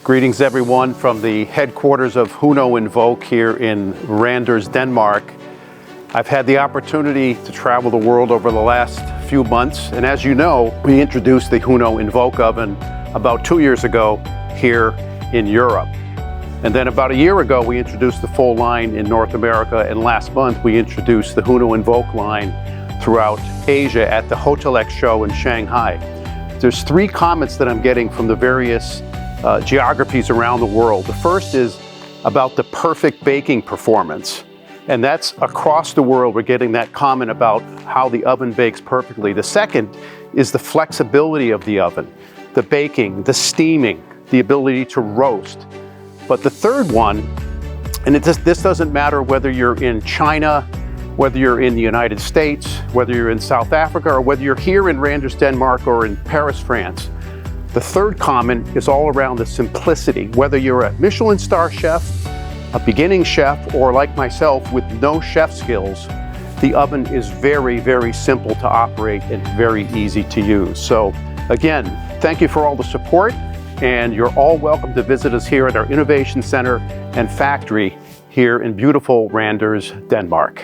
Greetings everyone from the headquarters of Voice of Invoq here in Randers, Denmark. I've had the opportunity to travel the world over the last few months, and as you know, we introduced the Voice of Invoq oven about 2 years ago here in Europe. And then about a year ago, we introduced the full line in North America, and last month we introduced the Voice of Invoq line throughout Asia at the Hotelec show in Shanghai. There's 3 comments that I'm getting from the various geographies around the world. The first is about the perfect baking performance. And that's across the world, we're getting that comment about how the oven bakes perfectly. The second is the flexibility of the oven, the baking, the steaming, the ability to roast. But the third one, and this doesn't matter whether you're in China, whether you're in the United States, whether you're in South Africa, or whether you're here in Randers, Denmark, or in Paris, France. The third comment is all around the simplicity. Whether you're a Michelin star chef, a beginning chef, or like myself with no chef skills, the oven is very, very simple to operate and very easy to use. So again, thank you for all the support, and you're all welcome to visit us here at our Innovation Center and Factory here in beautiful Randers, Denmark.